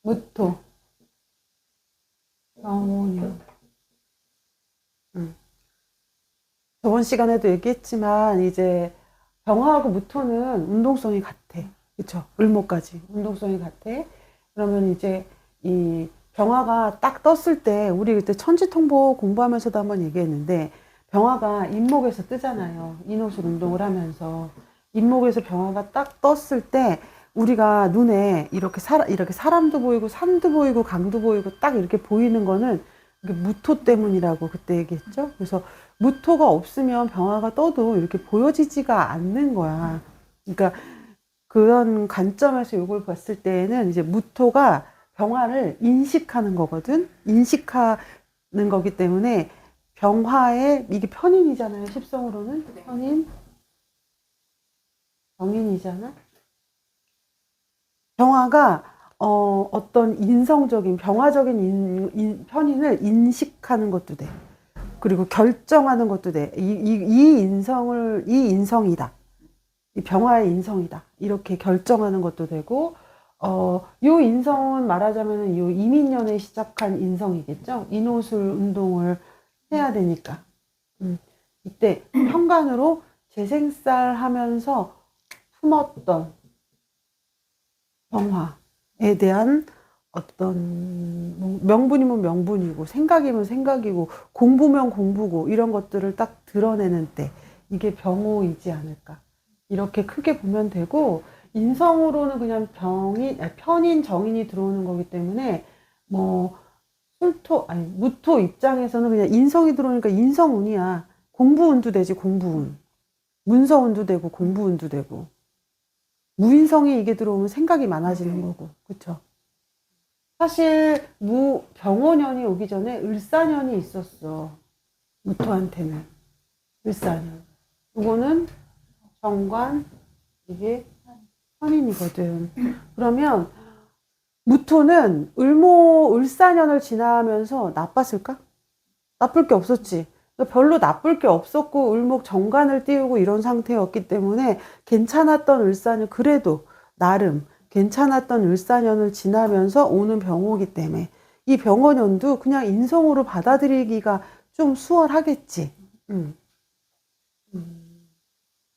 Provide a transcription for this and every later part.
무토, 병오년. 음. 저번 시간에도 얘기했지만 이제 병화하고 무토는 운동성이 같아. 그쵸? 을목까지 운동성이 같아. 그러면 이제 이 병화가 딱 떴을 때 우리 그때 천지통보 공부하면서도 한번 얘기했는데 병화가 인목에서 뜨잖아요. 인호술 운동을 하면서 인목에서 병화가 딱 떴을 때 우리가 눈에 이렇게 사람도 보이고 산도 보이고 강도 보이고 딱 이렇게 보이는 거는 이게 무토 때문이라고 그때 얘기했죠. 그래서 무토가 없으면 병화가 떠도 이렇게 보여지지가 않는 거야. 그러니까 그런 관점에서 이걸 봤을 때에는 이제 무토가 병화를 인식하는 거거든. 인식하는 거기 때문에 병화의 이게 편인이잖아요. 십성으로는 편인, 병인이잖아. 병화가 어떤 인성적인 병화적인 편인을 인식하는 것도 돼. 그리고 결정하는 것도 돼. 이 인성이다. 이 병화의 인성이다. 이렇게 결정하는 것도 되고, 요 인성은 말하자면 요 이민년에 시작한 인성이겠죠? 인호술 운동을 해야 되니까. 이때 현관으로 재생살 하면서 품었던 병화에 대한 어떤 명분이면 명분이고 생각이면 생각이고 공부면 공부고 이런 것들을 딱 드러내는 때 이게 병호이지 않을까 이렇게 크게 보면 되고 인성으로는 그냥 편인 정인이 들어오는 거기 때문에 뭐 무토 입장에서는 그냥 인성이 들어오니까 인성운이야. 공부운도 되지 공부운. 문서운도 되고 공부운도 되고 무인성이 이게 들어오면 생각이 많아지는 거고 그쵸? 사실 병오년이 오기 전에 을사년이 있었어. 무토한테는 을사년. 이거는 정관 이게 편인이거든. 그러면 무토는 을사년을 지나면서 나빴을까? 나쁠 게 없었지. 별로 나쁠 게 없었고 을목 정관을 띄우고 이런 상태였기 때문에 괜찮았던 을사년 그래도 나름 괜찮았던 을사년을 지나면서 오는 병호기 때문에 이 병호년도 그냥 인성으로 받아들이기가 좀 수월하겠지. 음.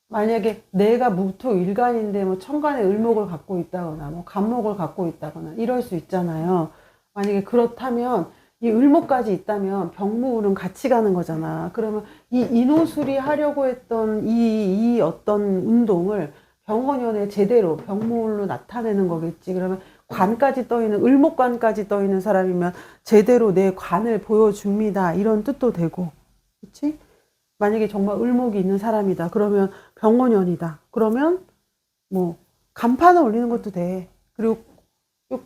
만약에 내가 무토 일간인데 뭐 천간에 을목을 갖고 있다거나 뭐 간목을 갖고 있다거나 이럴 수 있잖아요. 만약에 그렇다면 이 을목까지 있다면 병무울은 같이 가는 거잖아. 그러면 이 인호술이 하려고 했던 이 어떤 운동을 병원연에 제대로 병무울로 나타내는 거겠지. 그러면 관까지 떠 있는 을목관까지 떠 있는 사람이면 제대로 내 관을 보여줍니다. 이런 뜻도 되고, 그렇지? 만약에 정말 을목이 있는 사람이다. 그러면 병원연이다. 그러면 뭐 간판을 올리는 것도 돼. 그리고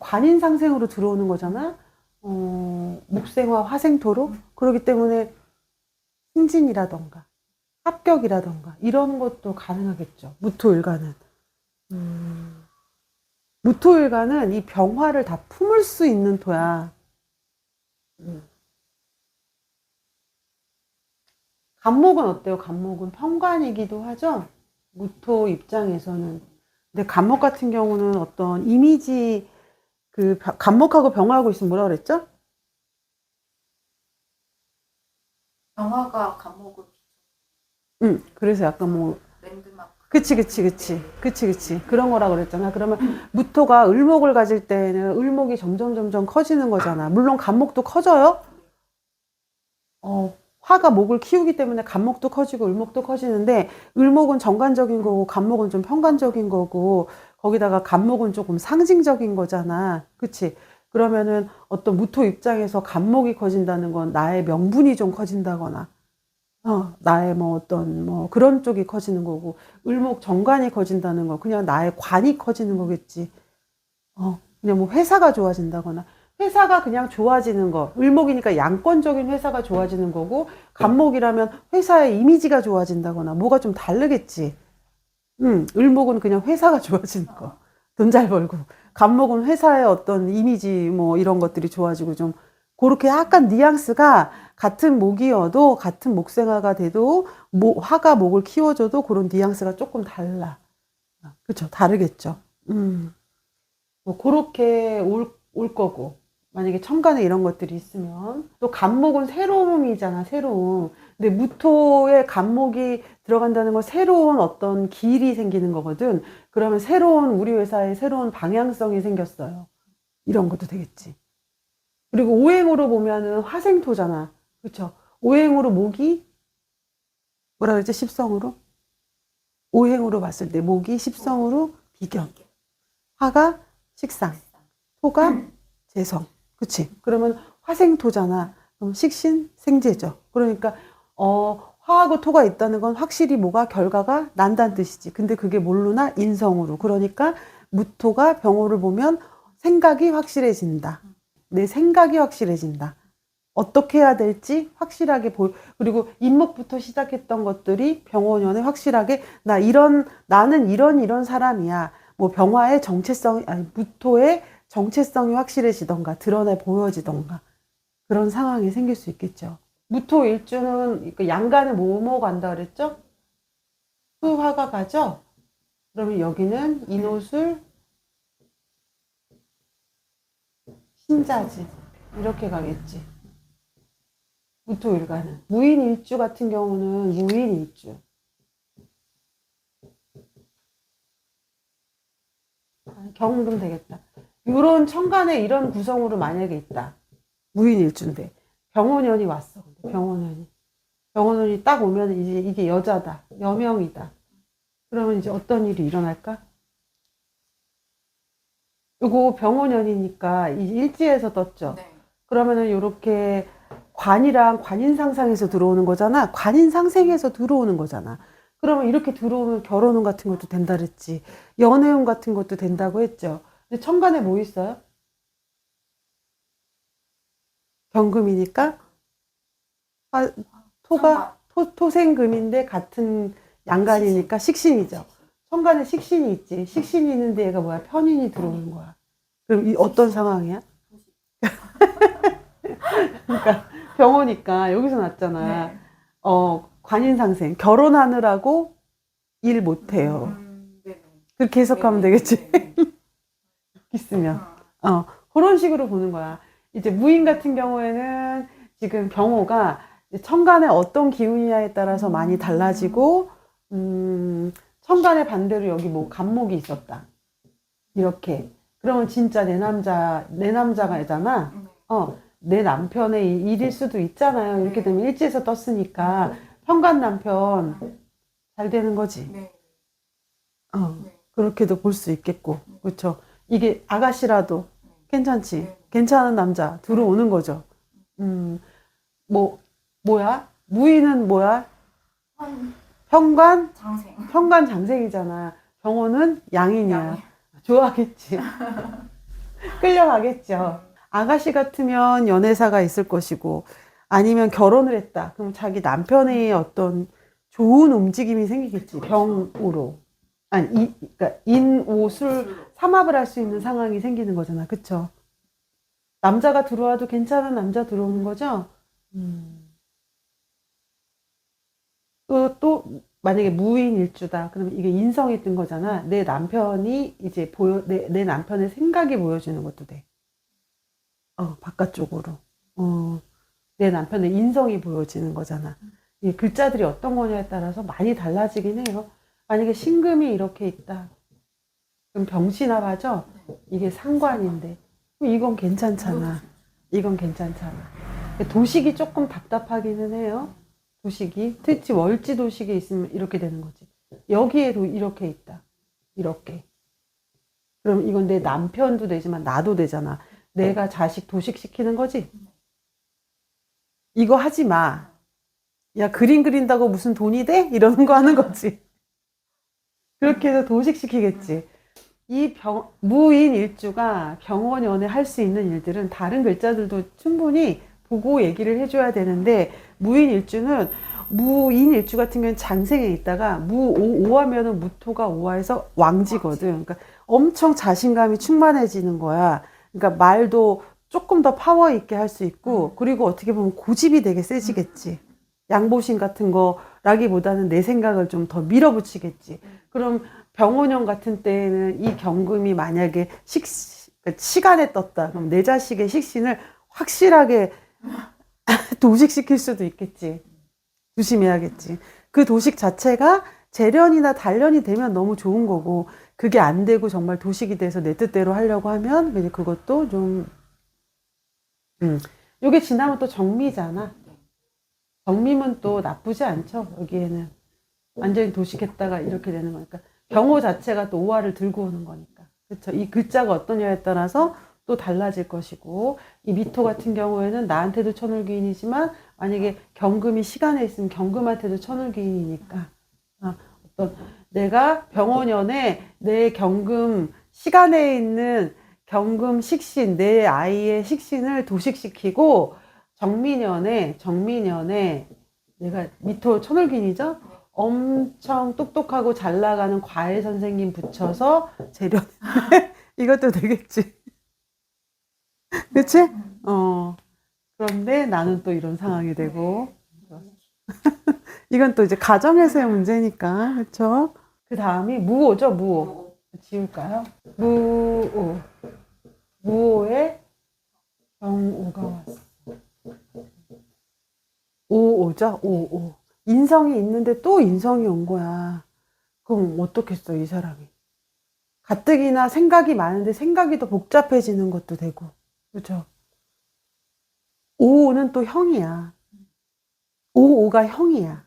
관인상생으로 들어오는 거잖아. 목생화 화생토로. 그렇기 때문에 승진이라던가 합격이라던가 이런 것도 가능하겠죠. 무토일간은. 무토일간은 이 병화를 다 품을 수 있는 토야. 간목은 어때요? 간목은 편관이기도 하죠. 무토 입장에서는. 근데 간목 같은 경우는 어떤 이미지 간목하고 병화하고 있으면 뭐라 그랬죠? 영화가 감옥을 응. 그래서 약간 뭐 랜드마크. 그치. 그런 거라 그랬잖아. 그러면 무토가 을목을 가질 때는 을목이 점점 커지는 거잖아. 물론 간목도 커져요. 화가 목을 키우기 때문에 간목도 커지고 을목도 커지는데 을목은 정관적인 거고 간목은 좀 편관적인 거고 거기다가 간목은 조금 상징적인 거잖아. 그치? 그러면은 어떤 무토 입장에서 간목이 커진다는 건 나의 명분이 좀 커진다거나 나의 뭐 어떤 뭐 그런 쪽이 커지는 거고 을목 정관이 커진다는 거 그냥 나의 관이 커지는 거겠지. 그냥 뭐 회사가 좋아진다거나 회사가 그냥 좋아지는 거 을목이니까 양권적인 회사가 좋아지는 거고 간목이라면 회사의 이미지가 좋아진다거나 뭐가 좀 다르겠지. 을목은 그냥 회사가 좋아지는 거. 돈 잘 벌고. 간목은 회사의 어떤 이미지 뭐 이런 것들이 좋아지고 좀 그렇게 약간 뉘앙스가 같은 목이어도 같은 목생화가 돼도 화가 목을 키워줘도 그런 뉘앙스가 조금 달라. 그렇죠. 다르겠죠. 뭐 그렇게 올 거고, 만약에 천간에 이런 것들이 있으면, 또 간목은 새로움이잖아, 새로움. 근데 무토에 간목이 들어간다는 건 새로운 어떤 길이 생기는 거거든. 그러면 새로운 우리 회사에 새로운 방향성이 생겼어요. 이런 것도 되겠지. 그리고 오행으로 보면은 화생토잖아. 그쵸? 오행으로 목이 뭐라 그랬지? 십성으로? 오행으로 봤을 때 목이 십성으로 비견. 화가 식상. 토가 재성. 그치? 그러면 화생토잖아. 그럼 식신 생재죠. 그러니까 화하고 토가 있다는 건 확실히 뭐가 결과가 난다는 뜻이지. 근데 그게 뭘로나 인성으로. 그러니까 무토가 병호를 보면 생각이 확실해진다. 내 생각이 확실해진다. 어떻게 해야 될지 확실하게 그리고 인목부터 시작했던 것들이 병원연에 확실하게 나는 이런 사람이야. 뭐 병화의 정체성이 아니 무토의 정체성이 확실해지던가 드러내 보여지던가 그런 상황이 생길 수 있겠죠. 무토 일주는 양간에 뭐뭐 간다 그랬죠? 수화가 가죠? 그러면 여기는 인호술 신자지 이렇게 가겠지. 무토일간은. 무인일주 같은 경우는 무인일주. 경금 되겠다. 이런 천간에 이런 구성으로 만약에 있다. 무인일주인데 병원연이 왔어. 병원연이 딱 오면 이제 이게 여자다. 여명이다. 그러면 이제 어떤 일이 일어날까? 이거 병원연이니까 이제 일지에서 떴죠. 네. 그러면은 이렇게 관이랑 관인상상에서 들어오는 거잖아. 관인상생에서 들어오는 거잖아. 그러면 이렇게 들어오면 결혼운 같은 것도 된다 그랬지. 연애운 같은 것도 된다고 했죠. 근데 천간에 뭐 있어요? 경금이니까 토가 토생금인데 같은 양간이니까 식신이죠. 천간에 식신이 있지. 식신이 있는데 얘가 뭐야? 편인이 들어오는 거야. 그럼 이 어떤 상황이야? 그러니까 병호니까 여기서 났잖아. 네. 관인상생 결혼하느라고 일 못해요. 네네. 그렇게 해석하면 네네. 되겠지. 네네. 있으면 그런 식으로 보는 거야. 이제 무인 같은 경우에는 지금 병호가 천간에 어떤 기운이냐에 따라서 많이 달라지고 천간에 반대로 여기 뭐 간목이 있었다. 이렇게 그러면 진짜 내 남자가 잖아. 내 남편의 일일 수도 있잖아요. 이렇게 되면 일지에서 떴으니까 현관 남편 잘 되는 거지. 네. 네. 그렇게도 볼 수 있겠고, 그렇죠. 이게 아가씨라도 괜찮지. 네. 괜찮은 남자 들어오는 거죠. 뭐야? 무인은 뭐야? 현관 장생. 현관 장생이잖아. 병호는 양인이야. 양이. 좋아하겠지. 끌려가겠죠. 아가씨 같으면 연애사가 있을 것이고, 아니면 결혼을 했다. 그럼 자기 남편의 어떤 좋은 움직임이 생기겠지. 병으로. 아니, 그러니까 인오술 삼합을 할 수 있는 상황이 생기는 거잖아. 그쵸? 남자가 들어와도 괜찮은 남자 들어오는 거죠? 또, 만약에 무인일주다. 그러면 이게 인성이 뜬 거잖아. 내 남편이 이제 내 남편의 생각이 보여주는 것도 돼. 바깥쪽으로. 내 남편의 인성이 보여지는 거잖아. 이 글자들이 어떤 거냐에 따라서 많이 달라지긴 해요. 만약에 신금이 이렇게 있다. 그럼 병신합하죠? 이게 상관인데. 그럼 이건 괜찮잖아. 이건 괜찮잖아. 도식이 조금 답답하기는 해요. 도식이. 특히 월지 도식이 있으면 이렇게 되는 거지. 여기에도 이렇게 있다. 이렇게. 그럼 이건 내 남편도 되지만 나도 되잖아. 내가 자식 도식시키는 거지? 이거 하지 마. 야, 그림 그린다고 무슨 돈이 돼? 이러는 거 하는 거지. 그렇게 해서 도식시키겠지. 무인 일주가 병원연에 할 수 있는 일들은 다른 글자들도 충분히 보고 얘기를 해줘야 되는데, 무인 일주 같은 경우는 장생에 있다가 오하면은 무토가 오화해서 왕지거든. 그러니까 엄청 자신감이 충만해지는 거야. 그러니까 말도 조금 더 파워 있게 할 수 있고, 그리고 어떻게 보면 고집이 되게 세지겠지. 양보심 같은 거라기보다는 내 생각을 좀 더 밀어붙이겠지. 그럼 병원형 같은 때에는 이 경금이 만약에 그러니까 시간에 떴다. 그럼 내 자식의 식신을 확실하게 도식시킬 수도 있겠지. 조심해야겠지. 그 도식 자체가 재련이나 단련이 되면 너무 좋은 거고, 그게 안 되고 정말 도식이 돼서 내 뜻대로 하려고 하면 이제 그것도 좀, 요게 지나면 또 정미잖아. 정미면 또 나쁘지 않죠. 여기에는 완전히 도식했다가 이렇게 되는 거니까. 경호 자체가 또 오화를 들고 오는 거니까. 그렇죠. 이 글자가 어떠냐에 따라서 또 달라질 것이고, 이 미토 같은 경우에는 나한테도 천을귀인이지만 만약에 경금이 시간에 있으면 경금한테도 천을귀인이니까 어떤 내가 병원연에 내 경금 시간에 있는 경금 식신 내 아이의 식신을 도식시키고 정민연에 내가 미토 천을귀인이죠. 엄청 똑똑하고 잘 나가는 과외 선생님 붙여서 재련 이것도 되겠지. 그치? 그런데 나는 또 이런 상황이 되고. 이건 또 이제 가정에서의 문제니까. 그쵸? 그 다음이 무오죠, 무오. 지울까요? 무오. 무오에 경오가 왔어. 오오죠, 오오. 인성이 있는데 또 인성이 온 거야. 그럼 어떻겠어, 이 사람이. 가뜩이나 생각이 많은데 생각이 더 복잡해지는 것도 되고. 그죠? 오오는 또 형이야. 오오가 형이야.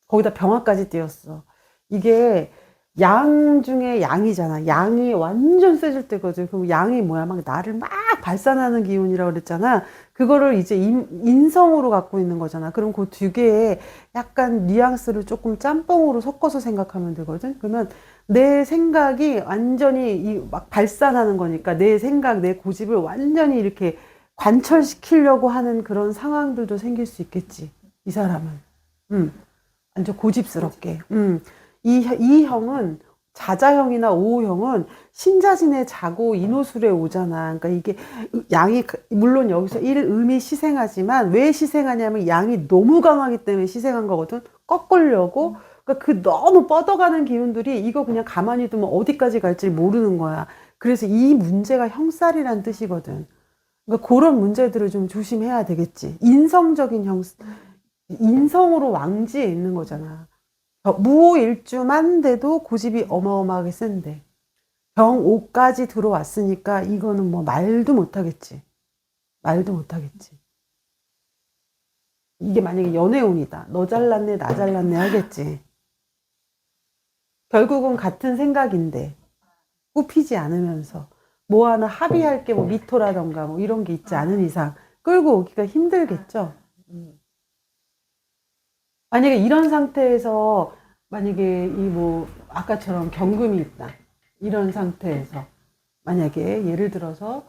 거기다 병화까지 띄었어. 이게 양 중에 양이잖아. 양이 완전 세질 때거든. 그럼 양이 뭐야? 막 나를 막 발산하는 기운이라고 그랬잖아. 그거를 이제 인성으로 갖고 있는 거잖아. 그럼 그 두 개의 약간 뉘앙스를 조금 짬뽕으로 섞어서 생각하면 되거든. 그러면 내 생각이 완전히 막 발산하는 거니까 내 생각, 내 고집을 완전히 이렇게 관철시키려고 하는 그런 상황들도 생길 수 있겠지. 이 사람은. 완전 고집스럽게. 이 형은 자자형이나 오호형은 신자진에 자고 인호술에 오잖아. 그러니까 이게 양이 물론 여기서 음이 희생하지만 왜 희생하냐면 양이 너무 강하기 때문에 희생한 거거든. 꺾으려고. 그러니까 그 너무 뻗어가는 기운들이 이거 그냥 가만히 두면 어디까지 갈지 모르는 거야. 그래서 이 문제가 형살이란 뜻이거든. 그러니까 그런 문제들을 좀 조심해야 되겠지. 인성으로 왕지에 있는 거잖아. 무오일주만 돼도 고집이 어마어마하게 센데 병오까지 들어왔으니까 이거는 뭐 말도 못하겠지. 말도 못하겠지. 이게 만약에 연애운이다. 너 잘났네, 나 잘났네 하겠지. 결국은 같은 생각인데 굽히지 않으면서 뭐 하나 합의할 게 뭐 미토라던가 뭐 이런 게 있지 않은 이상 끌고 오기가 힘들겠죠. 만약에 이런 상태에서 만약에 이 뭐 아까처럼 경금이 있다. 이런 상태에서 만약에 예를 들어서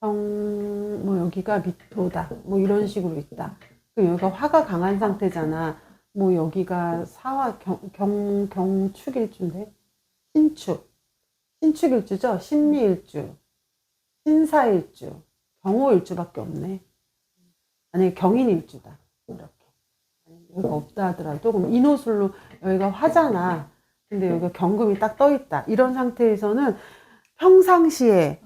뭐 여기가 미토다. 뭐 이런 식으로 있다. 그럼 여기가 화가 강한 상태잖아. 뭐 여기가 사화 경축일주인데 신축일주죠. 신미일주, 신사일주, 경호일주밖에 없네. 만약에 경인일주다. 이렇게. 여기가 없다 하더라도, 그럼 인호술로 여기가 화잖아. 근데 여기가 경금이 딱 떠 있다. 이런 상태에서는 평상시에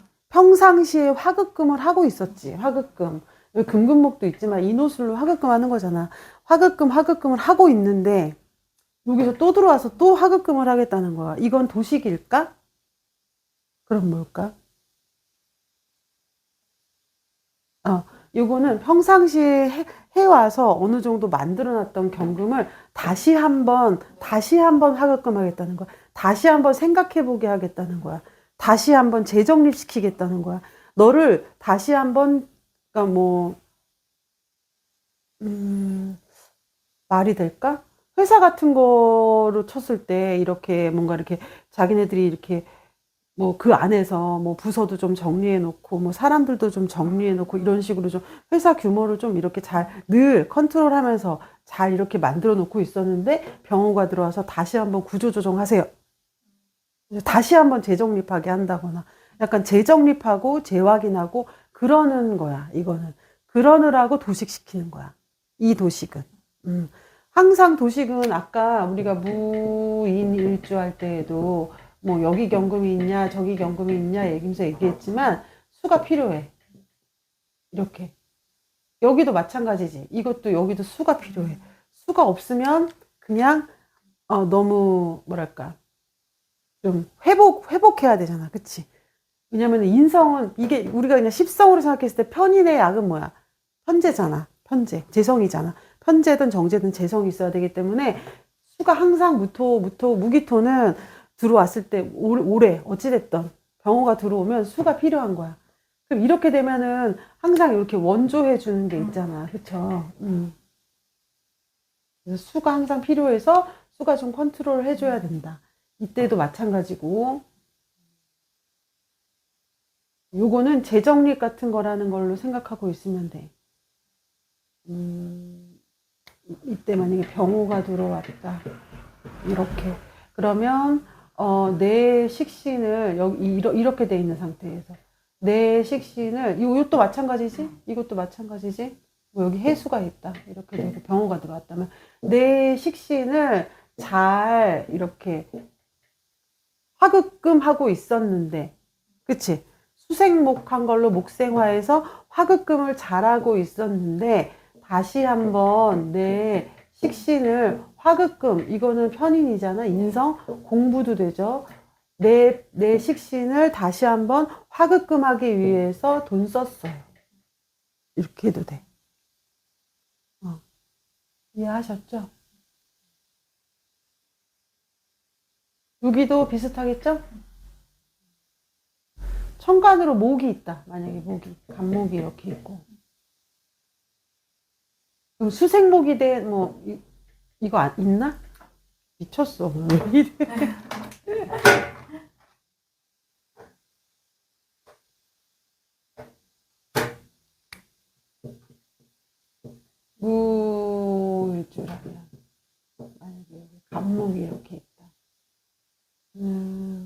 화급금을 하고 있었지. 화급금. 여기 금금목도 있지만 인호술로 화급금 하는 거잖아. 화급금을 하고 있는데, 여기서 또 들어와서 또 화급금을 하겠다는 거야. 이건 도식일까? 그럼 뭘까? 요거는 평상시에 해와서 어느 정도 만들어놨던 경금을 다시 한번 화급금 하겠다는 거야. 다시 한번 생각해보게 하겠다는 거야. 다시 한번 재정립시키겠다는 거야. 너를 다시 한번, 그러니까 뭐, 말이 될까? 회사 같은 거로 쳤을 때 이렇게 뭔가 이렇게 자기네들이 이렇게 뭐 그 안에서 뭐 부서도 좀 정리해 놓고 뭐 사람들도 좀 정리해 놓고 이런 식으로 좀 회사 규모를 좀 이렇게 잘 늘 컨트롤하면서 잘 이렇게 만들어 놓고 있었는데 병호가 들어와서 다시 한번 구조조정하세요. 다시 한번 재정립하게 한다거나 약간 재정립하고 재확인하고 그러는 거야. 이거는 그러느라고 도식시키는 거야. 이 도식은. 항상 도식은 아까 우리가 무인일주 할 때에도 뭐 여기 경금이 있냐 저기 경금이 있냐 얘기하면서 얘기했지만 수가 필요해. 이렇게. 여기도 마찬가지지. 이것도 여기도 수가 필요해. 수가 없으면 그냥 너무 뭐랄까 좀 회복해야 되잖아. 그치? 왜냐면 인성은 이게 우리가 그냥 십성으로 생각했을 때 편인의 약은 뭐야? 편재잖아. 편재. 재성이잖아. 편재든 정재든 재성이 있어야 되기 때문에 수가 항상 무기토는 들어왔을 때 오래 어찌됐든 병호가 들어오면 수가 필요한 거야. 그럼 이렇게 되면은 항상 이렇게 원조해 주는 게 있잖아. 그쵸? 그래서 수가 항상 필요해서 수가 좀 컨트롤 해줘야 된다. 이때도 마찬가지고. 요거는 재정립 같은 거라는 걸로 생각하고 있으면 돼. 이때 만약에 병호가 들어왔다. 이렇게. 그러면, 내 식신을, 이렇게 돼 있는 상태에서. 내 식신을, 이것도 마찬가지지? 이것도 마찬가지지? 뭐 여기 해수가 있다. 이렇게 되고 병호가 들어왔다면. 내 식신을 잘 이렇게 화급금하고 있었는데, 그치? 수생목한 걸로 목생화해서 화급금을 잘하고 있었는데 다시 한번 내 식신을 화급금, 이거는 편인이잖아. 인성 공부도 되죠. 내 식신을 다시 한번 화급금하기 위해서 돈 썼어요. 이렇게 해도 돼. 이해하셨죠? 여기도 비슷하겠죠? 천간으로 목이 있다. 만약에 간목이 이렇게 있고. 그럼 수생목이 된, 이거 있나? 미쳤어. 왜 이래? 무일주라면. 만약에 여기 간목이 이렇게 있다.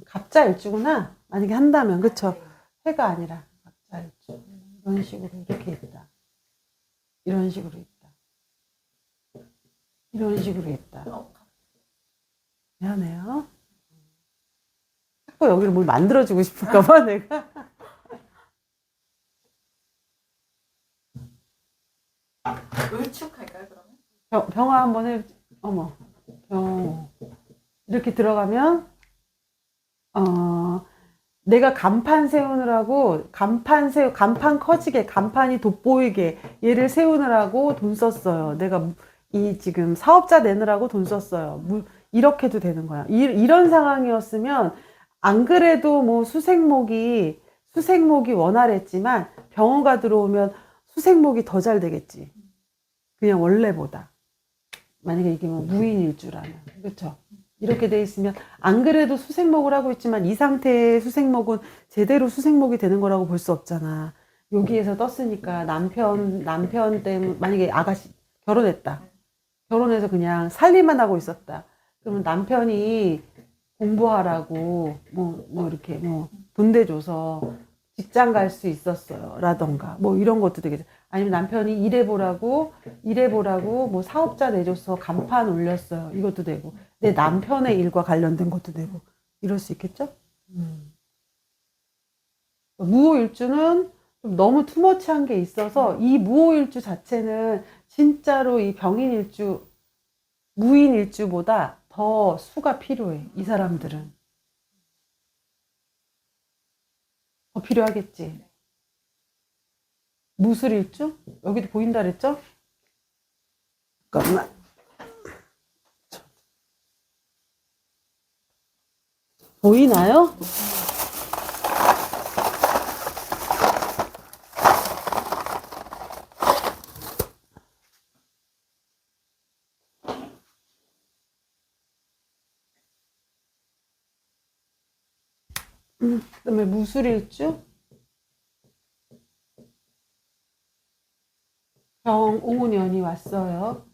갑자일주구나. 만약에 한다면, 그쵸? 해가 아니라 갑자일주. 이런 식으로 이렇게 있다. 이런 식으로 있다. 이런 식으로 있다. 미안해요. 자꾸 여기를 뭘 만들어주고 싶을까봐 내가. 울축할까요, 그러면? 병화 한번 해. 어머. 이렇게 들어가면, 내가 간판 세우느라고, 간판 커지게, 간판이 돋보이게, 얘를 세우느라고 돈 썼어요. 내가 지금 사업자 내느라고 돈 썼어요. 이렇게도 되는 거야. 이런 상황이었으면, 안 그래도 뭐 수생목이 원활했지만, 병호가 들어오면 수생목이 더 잘 되겠지. 그냥 원래보다. 만약에 이게 뭐 무인일주라면. 그쵸? 이렇게 돼 있으면 안 그래도 수생목을 하고 있지만 이 상태의 수생목은 제대로 수생목이 되는 거라고 볼 수 없잖아. 여기에서 떴으니까 남편 때문에 만약에 아가씨 결혼했다. 결혼해서 그냥 살림만 하고 있었다. 그러면 남편이 공부하라고 이렇게 돈 대줘서 직장 갈 수 있었어요. 라던가 뭐 이런 것도 되겠죠. 아니면 남편이 일해보라고 뭐 사업자 내줘서 간판 올렸어요. 이것도 되고 내 남편의 일과 관련된 것도 되고 이럴 수 있겠죠? 무호일주는 좀 너무 투머치한 게 있어서 이 무호일주 자체는 진짜로 이 병인일주, 무인일주보다 더 수가 필요해. 이 사람들은. 더 필요하겠지. 무술일주? 여기도 보인다 그랬죠? 잠깐만. 보이나요? 그다음에 무술일주? 병오년이 왔어요.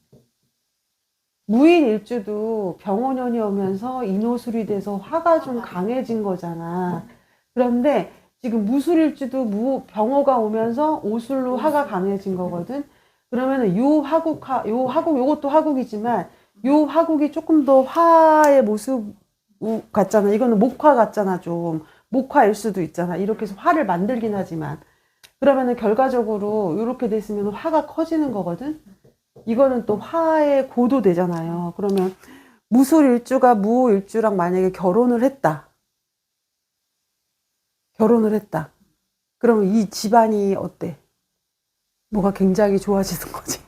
무인일주도 병오년이 오면서 인호술이 돼서 화가 좀 강해진 거잖아. 그런데 지금 무술일주도 병호가 오면서 오술로 화가 강해진 거거든. 그러면은 요 화국, 요것도 화국이지만, 요 화국이 조금 더 화의 모습 같잖아. 이거는 목화 같잖아, 좀. 목화일 수도 있잖아. 이렇게 해서 화를 만들긴 하지만. 그러면은 결과적으로 이렇게 됐으면 화가 커지는 거거든? 이거는 또 화의 고도 되잖아요. 그러면 무술일주가 무오일주랑 만약에 결혼을 했다. 결혼을 했다. 그러면 이 집안이 어때? 뭐가 굉장히 좋아지는 거지.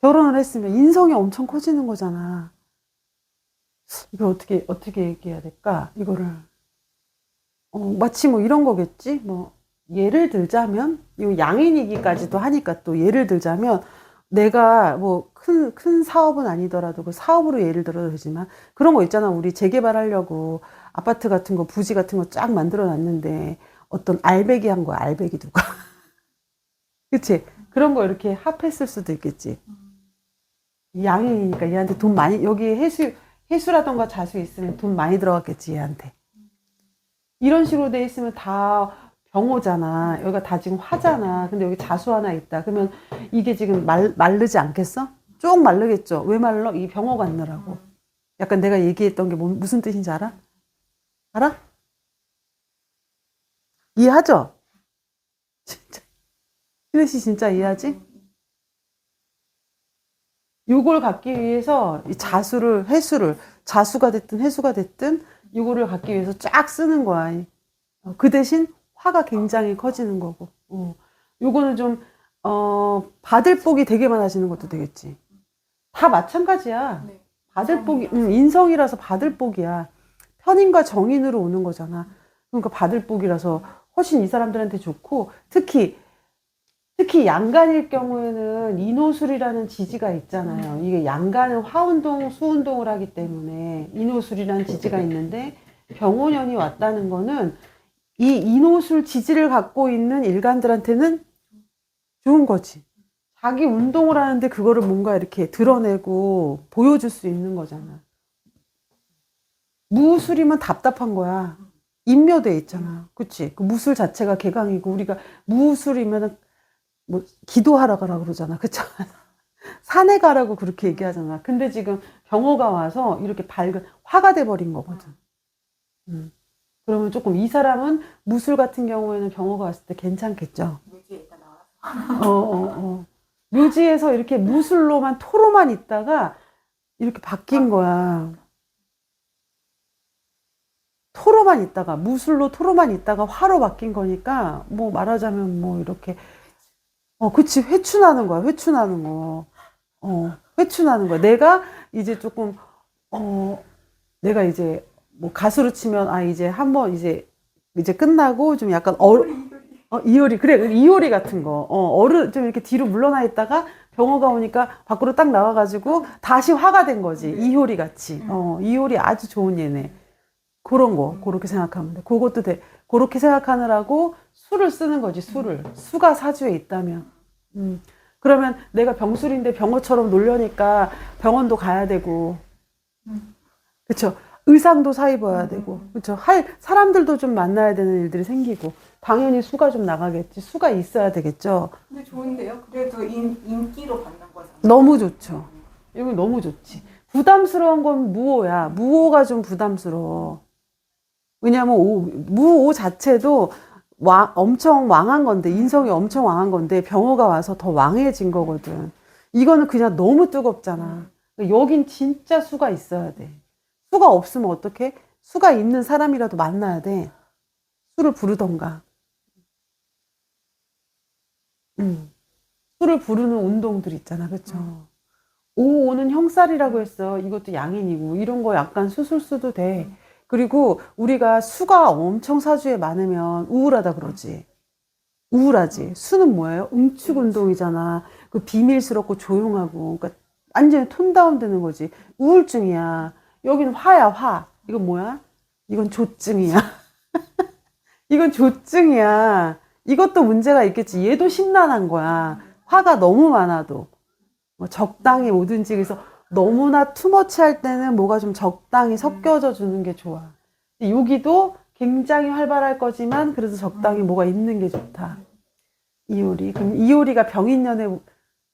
결혼을 했으면 인성이 엄청 커지는 거잖아. 이걸 어떻게 얘기해야 될까? 이거를. 마치 뭐 이런 거겠지? 뭐, 예를 들자면, 이 양인이기까지도 하니까 또 예를 들자면, 내가 뭐 큰 사업은 아니더라도 그 사업으로 예를 들어도 되지만, 그런 거 있잖아. 우리 재개발하려고 아파트 같은 거, 부지 같은 거 쫙 만들어 놨는데, 어떤 알배기 한 거야, 알배기 누가. 그치? 그런 거 이렇게 합했을 수도 있겠지. 양인이니까 얘한테 돈 많이, 여기 해수라던가 자수 있으면 돈 많이 들어갔겠지, 얘한테. 이런 식으로 돼 있으면 다 병호잖아. 여기가 다 지금 화잖아. 근데 여기 자수 하나 있다. 그러면 이게 지금 마르지 않겠어? 쭉 마르겠죠. 왜 말라? 이 병호 같느라고. 약간 내가 얘기했던 게 무슨 뜻인지 알아? 알아? 이해하죠? 진짜. 희래씨 진짜 이해하지? 요걸 갖기 위해서 이 자수가 됐든 해수가 됐든 요거를 갖기 위해서 쫙 쓰는 거야. 그 대신 화가 굉장히 커지는 거고. 요거는 좀, 받을 복이 되게 많아지는 것도 되겠지. 다 마찬가지야. 네. 받을 복이, 인성이라서 받을 복이야. 편인과 정인으로 오는 거잖아. 그러니까 받을 복이라서 훨씬 이 사람들한테 좋고, 특히 양간일 경우에는 인호술이라는 지지가 있잖아요. 이게 양간은 화운동, 수운동을 하기 때문에 인호술이라는 지지가 있는데, 병오년이 왔다는 거는 이 인호술 지지를 갖고 있는 일간들한테는 좋은 거지. 자기 운동을 하는데 그거를 뭔가 이렇게 드러내고 보여줄 수 있는 거잖아. 무술이면 답답한 거야. 인묘돼 있잖아. 그치? 그 무술 자체가 개강이고 우리가 무술이면 뭐 기도하러 가라 그러잖아. 그쵸? 산에 가라고 그렇게 얘기하잖아. 근데 지금 병호가 와서 이렇게 밝은 화가 돼버린 거거든. 음. 그러면 조금 이 사람은 무술 같은 경우에는 병호가 왔을 때 괜찮겠죠? 뮤지에 있다 나와서. 묘지에서 이렇게 무술로만 토로만 있다가 이렇게 바뀐 거야. 토로만 있다가 무술로 토로만 있다가 화로 바뀐 거니까 뭐 말하자면 뭐 이렇게 그치 회춘하는 거야. 회춘하는 거. 회춘하는 거야. 내가 이제 조금 내가 이제 뭐 가수로 치면 이제 한번 이제 끝나고 좀 약간 이효리 그래 이효리 같은 거 어른 좀 이렇게 뒤로 물러나 있다가 병호가 오니까 밖으로 딱 나와가지고 다시 화가 된 거지 이효리 같이 이효리 아주 좋은 예네 그런 거 그렇게 생각하면 돼 그것도 돼 그렇게 생각하느라고 수를 쓰는 거지 수가 사주에 있다면 그러면 내가 병술인데 병호처럼 놀려니까 병원도 가야 되고 그쵸 의상도 사 입어야 되고, 그쵸? 사람들도 좀 만나야 되는 일들이 생기고, 당연히 수가 좀 나가겠지. 수가 있어야 되겠죠. 근데 좋은데요? 그래도 인기로 받는 거잖아요. 너무 좋죠. 이거 너무 좋지. 부담스러운 건 무오야. 무오가 좀 부담스러워. 왜냐면 무오 자체도 엄청 왕한 건데, 인성이 엄청 왕한 건데, 병호가 와서 더 왕해진 거거든. 이거는 그냥 너무 뜨겁잖아. 여긴 진짜 수가 있어야 돼. 수가 없으면 어떡해? 수가 있는 사람이라도 만나야 돼. 수를 부르던가. 수를 부르는 운동들 있잖아. 그쵸? 오는 형살이라고 했어. 이것도 양인이고. 이런 거 약간 수술수도 돼. 그리고 우리가 수가 엄청 사주에 많으면 우울하다 그러지. 우울하지. 수는 뭐예요? 응축 운동이잖아. 그 비밀스럽고 조용하고. 그러니까 완전히 톤 다운 되는 거지. 우울증이야. 여기는 화야, 화. 이건 뭐야? 이건 조증이야. 이건 조증이야. 이것도 문제가 있겠지. 얘도 심란한 거야. 화가 너무 많아도. 뭐 적당히 뭐든지 그래서 너무나 투머치 할 때는 뭐가 좀 적당히 섞여져 주는 게 좋아. 여기도 굉장히 활발할 거지만 그래도 적당히 뭐가 있는 게 좋다. 이효리. 그럼 이효리가 병인년에,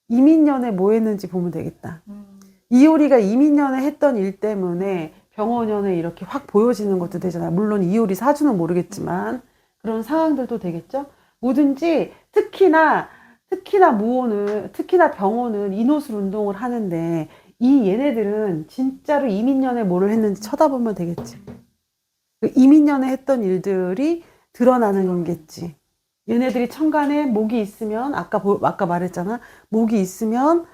이민년에 뭐 했는지 보면 되겠다. 이효리가 이민년에 했던 일 때문에 병원년에 이렇게 확 보여지는 것도 되잖아. 물론 이효리 사주는 모르겠지만 그런 상황들도 되겠죠. 뭐든지 특히나 무호는, 특히나 병호는 인호술 운동을 하는데 이 얘네들은 진짜로 이민년에 뭐를 했는지 쳐다보면 되겠지. 그 이민년에 했던 일들이 드러나는 거겠지. 얘네들이 천간에 목이 있으면 아까 말했잖아. 목이 있으면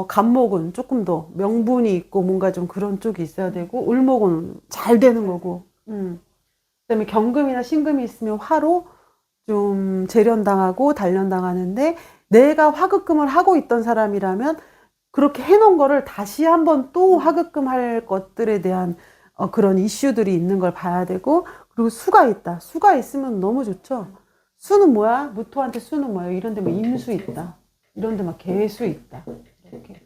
간목은 조금 더 명분이 있고 뭔가 좀 그런 쪽이 있어야 되고 을목은 잘 되는 거고. 그다음에 경금이나 신금이 있으면 화로 좀 재련당하고 단련당하는데 내가 화급금을 하고 있던 사람이라면 그렇게 해놓은 거를 다시 한번 또 화급금할 것들에 대한 그런 이슈들이 있는 걸 봐야 되고 그리고 수가 있다. 수가 있으면 너무 좋죠. 수는 뭐야? 무토한테 수는 뭐야? 이런 데 뭐 임수 있다. 이런 데 막 개수 있다. 이렇게.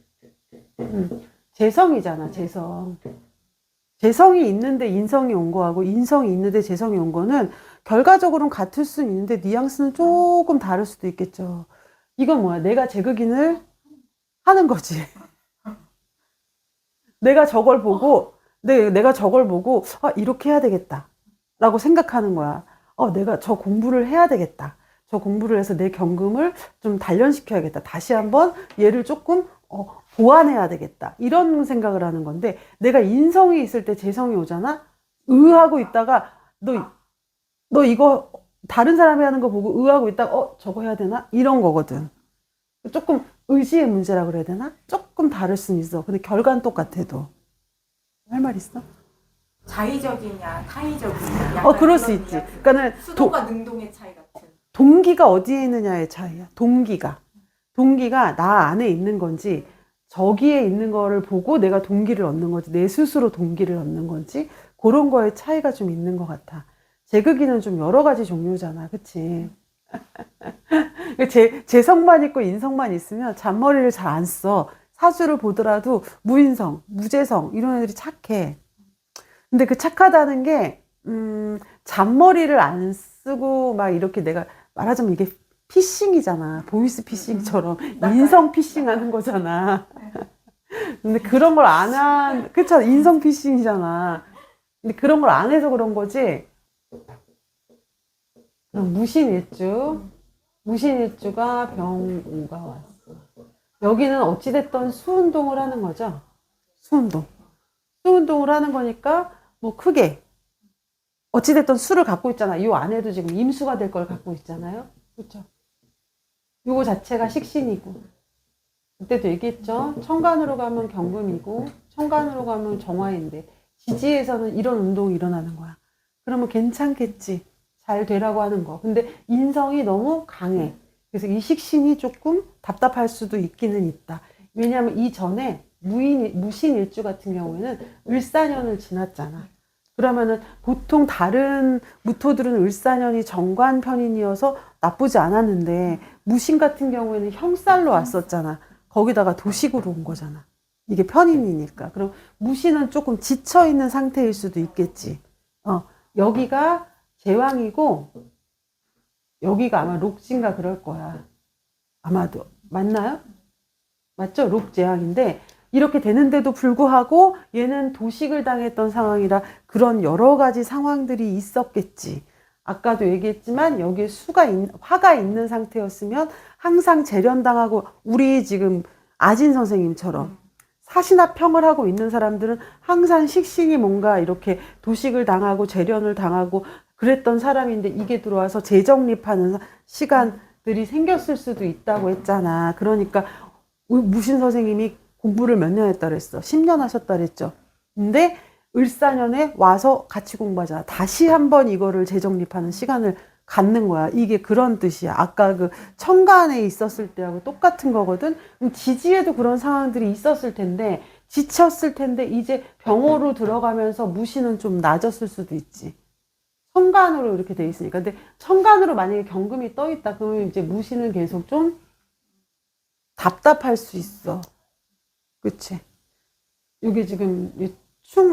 재성이잖아, 재성. 재성이 있는데 인성이 온 거하고 인성이 있는데 재성이 온 거는 결과적으로는 같을 수는 있는데 뉘앙스는 조금 다를 수도 있겠죠. 이건 뭐야? 내가 제극인을 하는 거지. 내가 저걸 보고 이렇게 해야 되겠다 라고 생각하는 거야. 내가 저 공부를 해야 되겠다. 저 공부를 해서 내 경금을 좀 단련시켜야겠다. 다시 한번 얘를 조금 보완해야 되겠다. 이런 생각을 하는 건데 내가 인성이 있을 때 재성이 오잖아. 하고 있다가 너 이거 다른 사람이 하는 거 보고 하고 있다가 저거 해야 되나? 이런 거거든. 조금 의지의 문제라고 그래야 되나? 조금 다를 수는 있어. 근데 결과는 똑같아도. 할 말 있어? 자의적이냐 타의적이냐 약간 그럴 수 그런 있지. 이야기. 그러니까는 수동과 능동의 차이 같은. 동기가 어디에 있느냐의 차이야. 동기가 나 안에 있는 건지 저기에 있는 거를 보고 내가 동기를 얻는 건지 내 스스로 동기를 얻는 건지 그런 거에 차이가 좀 있는 것 같아. 제극이는 좀 여러 가지 종류잖아. 그치? 재성만 있고 인성만 있으면 잔머리를 잘 안 써. 사주를 보더라도 무인성, 무재성 이런 애들이 착해. 근데 그 착하다는 게 잔머리를 안 쓰고 막 이렇게 내가 말하자면 이게 피싱이잖아. 보이스 피싱처럼 인성 피싱하는 거잖아. 근데 그런 걸 안 그쵸? 인성 피싱이잖아. 근데 그런 걸 안 해서 그런 거지. 무신일주가 병우가 왔어. 여기는 어찌됐든 수운동을 하는 거죠. 수운동을 하는 거니까 뭐 크게 어찌됐든 수를 갖고 있잖아. 이 안에도 지금 임수가 될 걸 갖고 있잖아요. 그렇죠? 요거 자체가 식신이고 그때도 얘기했죠. 천간으로 가면 경금이고 천간으로 가면 정화인데 지지에서는 이런 운동이 일어나는 거야. 그러면 괜찮겠지. 잘 되라고 하는 거. 근데 인성이 너무 강해. 그래서 이 식신이 조금 답답할 수도 있기는 있다. 왜냐하면 이전에 무신일주 같은 경우에는 을사년을 지났잖아. 그러면은 보통 다른 무토들은 을사년이 정관편인이어서 나쁘지 않았는데 무신 같은 경우에는 형살로 왔었잖아. 거기다가 도식으로 온 거잖아. 이게 편인이니까. 그럼 무신은 조금 지쳐있는 상태일 수도 있겠지. 여기가 제왕이고 여기가 아마 록진가 그럴 거야. 아마도. 맞나요? 맞죠? 록제왕인데 이렇게 되는데도 불구하고 얘는 도식을 당했던 상황이라 그런 여러 가지 상황들이 있었겠지. 아까도 얘기했지만 여기에 화가 있는 상태였으면 항상 재련당하고 우리 지금 아진 선생님처럼 사시나 평을 하고 있는 사람들은 항상 식신이 뭔가 이렇게 도식을 당하고 재련을 당하고 그랬던 사람인데 이게 들어와서 재정립하는 시간들이 생겼을 수도 있다고 했잖아. 그러니까 무신 선생님이 공부를 몇 년 했다 그랬어? 10년 하셨다 그랬죠. 근데 을사년에 와서 같이 공부하잖아. 다시 한번 이거를 재정립하는 시간을 갖는 거야. 이게 그런 뜻이야. 아까 그 천간에 있었을 때하고 똑같은 거거든. 지지에도 그런 상황들이 있었을 텐데 지쳤을 텐데 이제 병호로 들어가면서 무신은 좀 낮았을 수도 있지. 천간으로 이렇게 돼 있으니까. 근데 천간으로 만약에 경금이 떠 있다 그러면 이제 무신은 계속 좀 답답할 수 있어. 그치? 이게 지금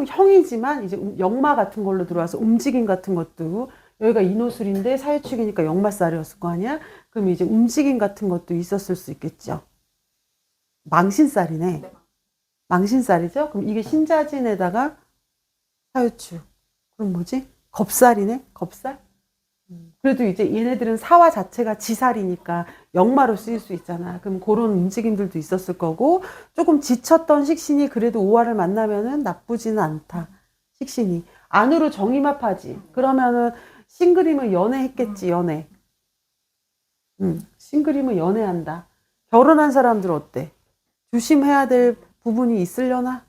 형이지만 이제 역마 같은 걸로 들어와서 움직임 같은 것도 여기가 인호술인데 사유축이니까 역마살이었을 거 아니야? 그럼 이제 움직임 같은 것도 있었을 수 있겠죠. 망신살이네. 네. 망신살이죠? 그럼 이게 신자진에다가 사유축. 그럼 뭐지? 겁살이네? 겁살? 그래도 이제 얘네들은 사화 자체가 지살이니까 역마로 쓰일 수 있잖아. 그럼 그런 움직임들도 있었을 거고, 조금 지쳤던 식신이 그래도 오화를 만나면은 나쁘지는 않다. 식신이. 안으로 정임합하지. 그러면은 싱그림을 연애했겠지, 연애. 싱그림을 연애한다. 결혼한 사람들 어때? 조심해야 될 부분이 있으려나?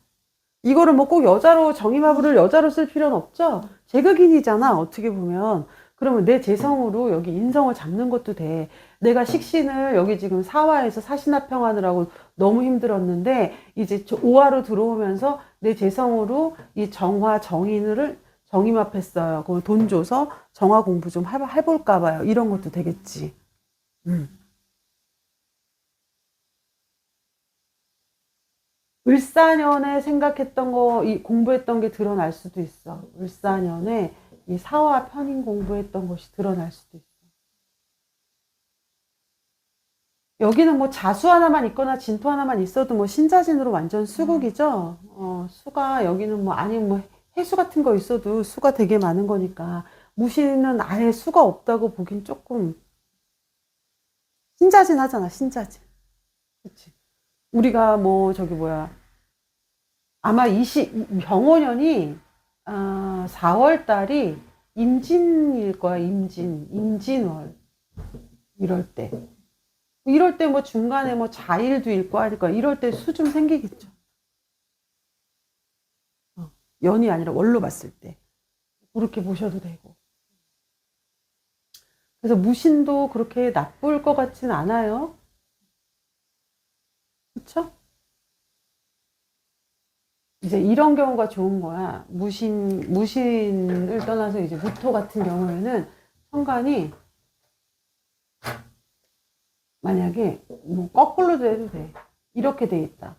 이거를 뭐 꼭 여자로 정임화부를 여자로 쓸 필요는 없죠. 제극인이잖아, 어떻게 보면. 그러면 내 재성으로 여기 인성을 잡는 것도 돼. 내가 식신을 여기 지금 사화에서 사신합평하느라고 너무 힘들었는데 이제 오화로 들어오면서 내 재성으로 이 정화 정인을 정임합했어요. 그럼 돈 줘서 정화 공부 좀 해볼까 봐요. 이런 것도 되겠지. 을사년에 생각했던 거, 이 공부했던 게 드러날 수도 있어. 을사년에 이 사화 편인 공부했던 것이 드러날 수도 있어. 여기는 뭐 자수 하나만 있거나 진토 하나만 있어도 뭐 신자진으로 완전 수국이죠. 수가 여기는 뭐 아니면 뭐 해수 같은 거 있어도 수가 되게 많은 거니까 무신은 아예 수가 없다고 보긴 조금 신자진 하잖아, 신자진. 그치. 우리가 뭐 저기 뭐야 아마 병원년이 4월 달이 임진일 거야, 임진월. 이럴 때 뭐 중간에 뭐 자일도 있고 하니까 이럴 때 수 좀 생기겠죠. 연이 아니라 월로 봤을 때. 그렇게 보셔도 되고. 그래서 무신도 그렇게 나쁠 것 같진 않아요. 그쵸? 이제 이런 경우가 좋은 거야. 무신을 떠나서 이제 무토 같은 경우에는 천간이 만약에 뭐 거꾸로도 해도 돼. 이렇게 돼 있다.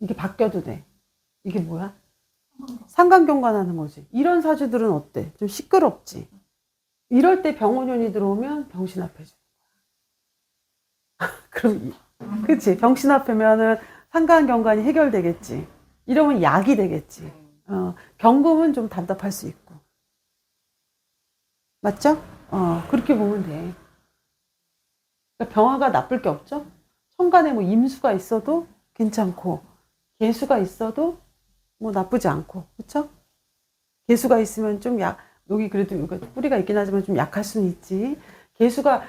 이게 바뀌어도 돼. 이게 뭐야? 상관경관하는 거지. 이런 사주들은 어때? 좀 시끄럽지. 이럴 때 병원연이 들어오면 병신합해져. 그럼 그치? 병신합하면은 상관경관이 해결되겠지. 이러면 약이 되겠지. 경금은 좀 답답할 수 있고. 맞죠? 그렇게 보면 돼. 그러니까 병화가 나쁠 게 없죠? 천간에 뭐 임수가 있어도 괜찮고, 개수가 있어도 뭐 나쁘지 않고, 그쵸? 개수가 있으면 좀 여기 그래도 뿌리가 있긴 하지만 좀 약할 수는 있지. 개수가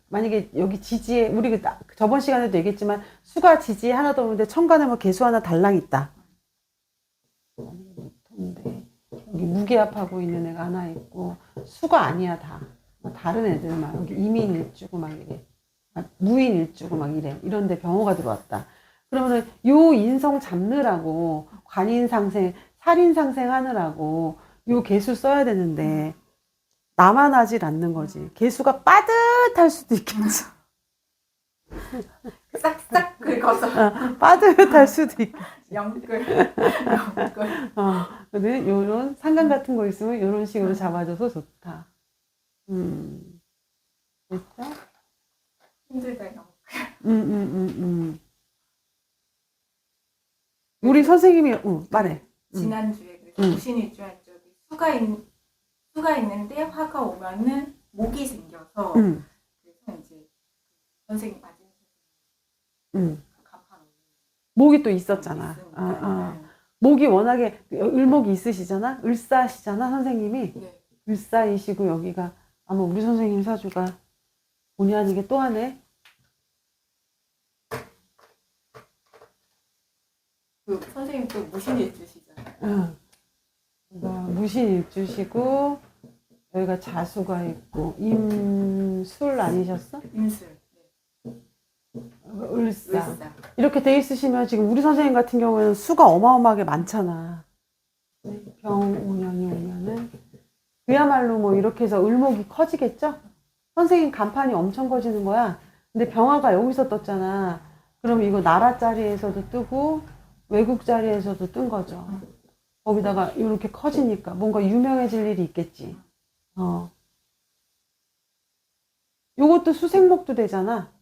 만약에 여기 지지에, 우리 저번 시간에도 얘기했지만, 수가 지지에 하나 더 오는데 천간에 뭐 개수 하나 달랑 있다. 여기 무게합하고 있는 애가 하나 있고, 수가 아니야, 다. 다른 애들만 여기 이민일주고 막 이래, 무인일주고 막 이래. 이런데 병호가 들어왔다. 그러면은 요 인성 잡느라고 관인상생, 살인상생 하느라고 요 개수 써야 되는데 나만 하질 않는 거지. 개수가 빠듯할 수도 있겠죠. 싹싹 긁어서 빠듯할 수도 있겠죠. 영끌. 근데 요런 상관 같은 거 있으면 요런 식으로 잡아줘서 좋다. 됐죠? 힘들다 영끌. 우리 선생님이, 말해. 지난주에 그래서 무신일주 한 적이 수가 있는데 화가 오면은 목이 생겨서 그래서 이제 선생님 맞은 간판 목이 또 있었잖아. 있으니까. 목이 워낙에 을목이 있으시잖아. 을사시잖아, 선생님이. 네. 을사이시고 여기가 아마 우리 선생님 사주가 본의 아니게 또 하네. 그 선생님 또 무신일주시잖아요. 무신일주시고 여기가 자수가 있고 임술 아니셨어? 임술. 을사. 이렇게 돼 있으시면 지금 우리 선생님 같은 경우에는 수가 어마어마하게 많잖아. 병오년이 오면은 그야말로 뭐 이렇게 해서 을목이 커지겠죠? 선생님 간판이 엄청 커지는 거야. 근데 병화가 여기서 떴잖아. 그럼 이거 나라 자리에서도 뜨고 외국 자리에서도 뜬 거죠. 거기다가 이렇게 커지니까 뭔가 유명해질 일이 있겠지. 요것도 수생목도 되잖아.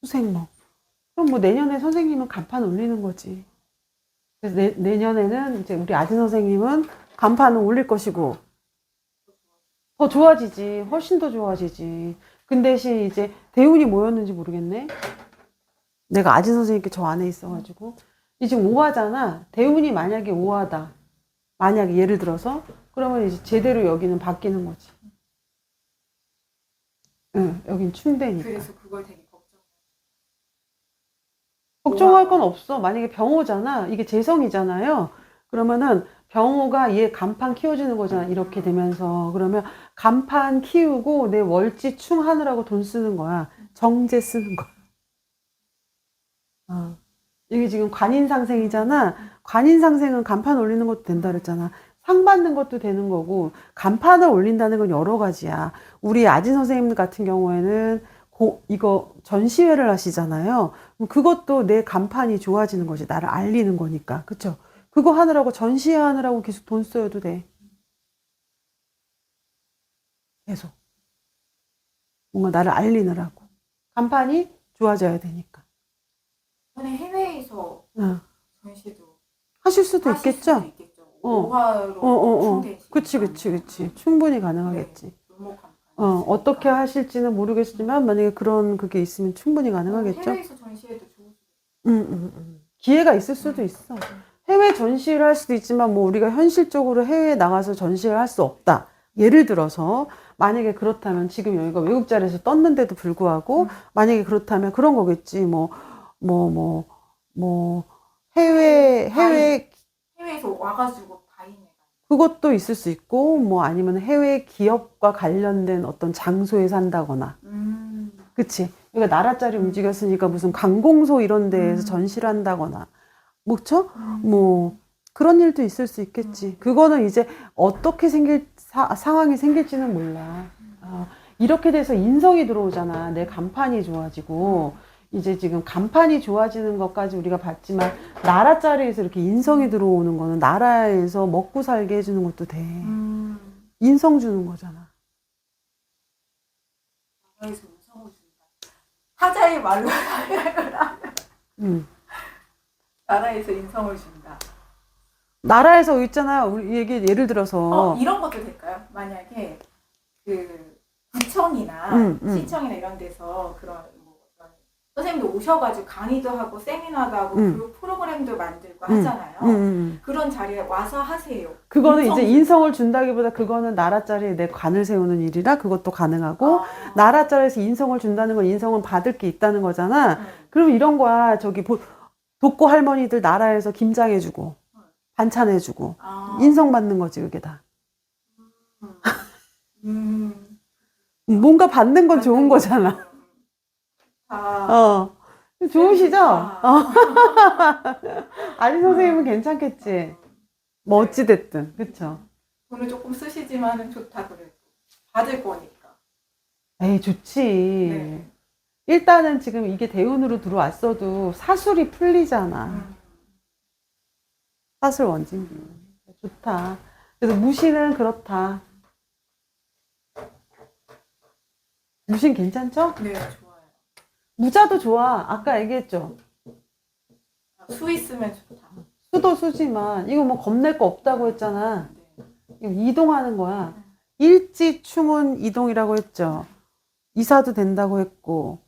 수생목. 그럼 뭐 내년에 선생님은 간판 올리는 거지. 그래서 내년에는 이제 우리 아진 선생님은 간판을 올릴 것이고, 더 좋아지지. 훨씬 더 좋아지지. 근데 대신 이제 대운이 뭐였는지 모르겠네. 내가 아진 선생님께 저 안에 있어가지고. 이 지금 5화잖아. 대운이 만약에 5화다. 만약에 예를 들어서. 그러면 이제 제대로 여기는 바뀌는 거지. 응, 여긴 충대니까. 그래서 그걸 되게 걱정할 건 없어. 만약에 병호잖아. 이게 재성이잖아요. 그러면은 병호가 얘 간판 키워주는 거잖아. 이렇게 되면서. 그러면 간판 키우고 내 월지 충 하느라고 돈 쓰는 거야. 정제 쓰는 거야. 이게 지금 관인상생이잖아. 관인상생은 간판 올리는 것도 된다 그랬잖아. 상 받는 것도 되는 거고, 간판을 올린다는 건 여러 가지야. 우리 아진 선생님 같은 경우에는 이거 전시회를 하시잖아요. 그것도 내 간판이 좋아지는 거지. 나를 알리는 거니까. 그쵸? 그거 하느라고, 전시회 하느라고 계속 돈 써도 돼. 계속. 뭔가 나를 알리느라고. 간판이 좋아져야 되니까. 이번에 해외에서 응. 전시도 하실 수도 있겠죠? 오화로 그치. 충분히 가능하겠지. 네, 어떻게 하실지는 모르겠지만, 만약에 그런 그게 있으면 충분히 가능하겠죠? 해외에서 전시회도 좋을 기회가 있을 수도 있어. 해외 전시를 할 수도 있지만, 뭐, 우리가 현실적으로 해외에 나가서 전시를 할 수 없다. 예를 들어서, 만약에 그렇다면, 지금 여기가 외국 자리에서 떴는데도 불구하고, 만약에 그렇다면 그런 거겠지. 해외에서 와가지고 바이네. 그것도 있을 수 있고, 뭐, 아니면 해외 기업과 관련된 어떤 장소에 산다거나. 그치? 그러니까 나라짜리 움직였으니까 무슨 관공서 이런 데에서 전시를 한다거나. 뭐죠? 뭐, 그런 일도 있을 수 있겠지. 그거는 이제 어떻게 상황이 생길지는 몰라. 이렇게 돼서 인성이 들어오잖아. 내 간판이 좋아지고. 이제 지금 간판이 좋아지는 것까지 우리가 봤지만, 나라짜리에서 이렇게 인성이 들어오는 거는 나라에서 먹고 살게 해주는 것도 돼. 인성 주는 거잖아. 나라에서 인성을 준다. 사자의 말로 나라에서 인성을 준다. 나라에서 있잖아요. 우리 예를 들어서. 이런 것도 될까요? 만약에 그 구청이나 시청이나 이런 데서 그런 선생님도 오셔가지고 강의도 하고 세미나도 하고 그 프로그램도 만들고 하잖아요. 그런 자리에 와서 하세요. 그거는 이제 인성을 준다기보다 그거는 나라짜리에 내 관을 세우는 일이라 그것도 가능하고, 나라짜리에서 인성을 준다는 건 인성은 받을 게 있다는 거잖아. 그럼 이런 거야. 독고 할머니들 나라에서 김장해주고 반찬해주고 인성 받는 거지. 그게 다. 뭔가 받는 건 좋은 거잖아. 좋으시죠? 아리 선생님은 괜찮겠지? 뭐 어찌됐든, 그쵸? 돈을 조금 쓰시지만은 좋다 그래도. 받을 거니까. 에이, 좋지. 네. 일단은 지금 이게 대운으로 들어왔어도 사술이 풀리잖아. 사술 원진기. 좋다. 그래서 무신은 그렇다. 무신 괜찮죠? 네, 좋아요. 무자도 좋아. 아까 얘기했죠. 수 있으면 좋다. 수도 수지만 이거 뭐 겁낼 거 없다고 했잖아. 이거 이동하는 거야. 일지충은 이동이라고 했죠. 이사도 된다고 했고.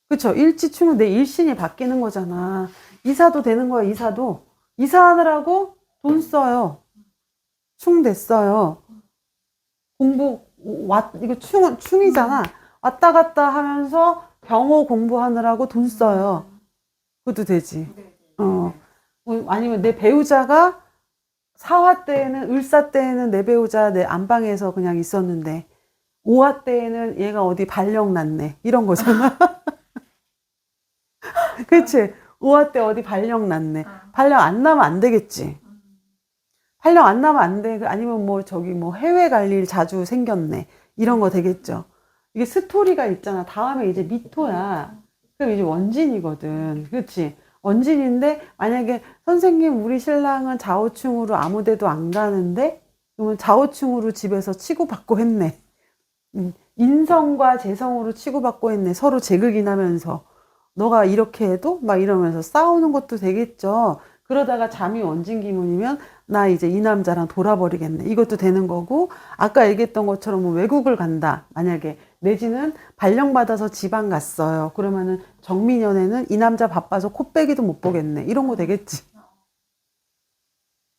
그쵸? 일지충은 내 일신이 바뀌는 거잖아. 이사도 되는 거야. 이사도. 이사하느라고 돈 써요. 충 됐어요. 이거 충이잖아. 왔다 갔다 하면서 병호 공부하느라고 돈 써요. 그것도 되지. 아니면 내 배우자가 사화 때에는, 을사 때에는 내 배우자 내 안방에서 그냥 있었는데, 오화 때에는 얘가 어디 발령 났네. 이런 거잖아. 그치? 오화 때 어디 발령 났네. 발령 안 나면 안 되겠지. 발령 안 나면 안 돼. 아니면 뭐 해외 갈 일 자주 생겼네. 이런 거 되겠죠. 이게 스토리가 있잖아. 다음에 이제 미토야. 그럼 이제 원진이거든. 그치? 원진인데 만약에 선생님 우리 신랑은 좌우충으로 아무 데도 안 가는데 그러면 좌우충으로 집에서 치고받고 했네. 인성과 재성으로 치고받고 했네. 서로 제극인하면서 너가 이렇게 해도 막 이러면서 싸우는 것도 되겠죠. 그러다가 잠이 원진기문이면 나 이제 이 남자랑 돌아버리겠네. 이것도 되는 거고 아까 얘기했던 것처럼 뭐 외국을 간다. 만약에 내지는 발령받아서 지방 갔어요. 그러면은 정민연애는 이 남자 바빠서 코빼기도 못 보겠네. 이런 거 되겠지.